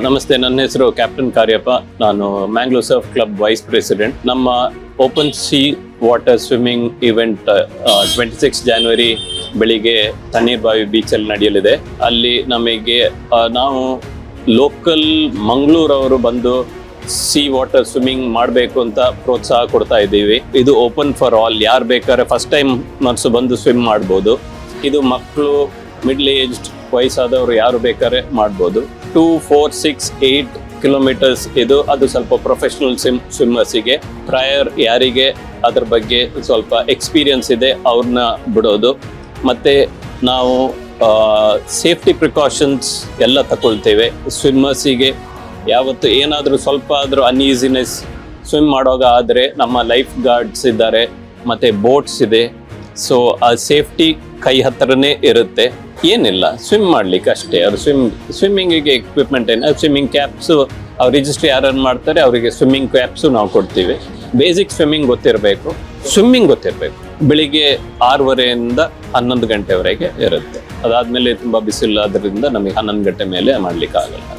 ನಮಸ್ತೆ, ನನ್ನ ಹೆಸರು ಕ್ಯಾಪ್ಟನ್ ಕಾರ್ಯಪ್ಪ. ನಾನು Mangalore surf club vice president. ನಮ್ಮ open sea water swimming event 26 ಜನವರಿ ಬೆಳಿಗ್ಗೆ ತಣ್ಣೀರ್ಬಾವಿ ಬೀಚಲ್ಲಿ ನಡೆಯಲಿದೆ. ಅಲ್ಲಿ ನಮಗೆ ನಾವು ಲೋಕಲ್ ಮಂಗಳೂರವರು ಬಂದು ಸೀ ವಾಟರ್ ಸ್ವಿಮ್ಮಿಂಗ್ ಮಾಡಬೇಕು ಅಂತ ಪ್ರೋತ್ಸಾಹ ಕೊಡ್ತಾ ಇದ್ದೀವಿ. ಇದು ಓಪನ್ ಫಾರ್ ಆಲ್, ಯಾರು ಬೇಕಾದ್ರೆ ಫಸ್ಟ್ ಟೈಮ್ ಬಂದು ಸ್ವಿಮ್ ಮಾಡ್ಬೋದು. ಇದು ಮಕ್ಕಳು, ಮಿಡ್ಲ್ ಏಜ್ಡ್, ವಯಸ್ಸಾದವರು ಯಾರು ಬೇಕಾದ್ರೆ ಮಾಡ್ಬೋದು. 2, 4, 6, 8 ಕಿಲೋಮೀಟರ್ಸ್ ಇದು. ಅದು ಸ್ವಲ್ಪ ಪ್ರೊಫೆಷನಲ್ ಸ್ವಿಮ್ಮರ್ಸಿಗೆ, ಪ್ರಯರ್ ಯಾರಿಗೆ ಅದ್ರ ಬಗ್ಗೆ ಸ್ವಲ್ಪ ಎಕ್ಸ್ಪೀರಿಯನ್ಸ್ ಇದೆ ಅವ್ರನ್ನ ಬಿಡೋದು. ಮತ್ತು ನಾವು ಸೇಫ್ಟಿ ಪ್ರಿಕಾಷನ್ಸ್ ಎಲ್ಲ ತಗೊಳ್ತೇವೆ. ಸ್ವಿಮ್ಮರ್ಸಿಗೆ ಯಾವತ್ತು ಏನಾದರೂ ಸ್ವಲ್ಪ ಆದರೂ ಅನ್ಈಸಿನೆಸ್ ಸ್ವಿಮ್ ಮಾಡುವಾಗ ಆದರೆ ನಮ್ಮ ಲೈಫ್ ಗಾರ್ಡ್ಸ್ ಇದ್ದಾರೆ ಮತ್ತು ಬೋಟ್ಸ್ ಇದೆ. ಸೊ ಆ ಸೇಫ್ಟಿ ಕೈ ಹತ್ರನೇ ಇರುತ್ತೆ. ಏನಿಲ್ಲ, ಸ್ವಿಮ್ ಮಾಡ್ಲಿಕ್ಕೆ ಅಷ್ಟೇ. ಅವ್ರು ಸ್ವಿಮ್ಮಿಂಗಿಗೆ ಎಕ್ವಿಪ್ಮೆಂಟ್ ಸ್ವಿಮ್ಮಿಂಗ್ ಕ್ಯಾಪ್ಸು ಅವ್ರು ರಿಜಿಸ್ಟ್ರಿ ಯಾರು ಮಾಡ್ತಾರೆ ಅವರಿಗೆ ಸ್ವಿಮ್ಮಿಂಗ್ ಕ್ಯಾಪ್ಸು ನಾವು ಕೊಡ್ತೀವಿ. ಬೇಸಿಕ್ ಸ್ವಿಮ್ಮಿಂಗ್ ಗೊತ್ತಿರಬೇಕು. ಬೆಳಿಗ್ಗೆ 6:30 11 ಗಂಟೆವರೆಗೆ ಇರುತ್ತೆ. ಅದಾದಮೇಲೆ ತುಂಬ ಬಿಸಿಲು, ಅದರಿಂದ ನಮಗೆ 11 ಗಂಟೆ ಮೇಲೆ ಮಾಡ್ಲಿಕ್ಕೆ ಆಗಲ್ಲ.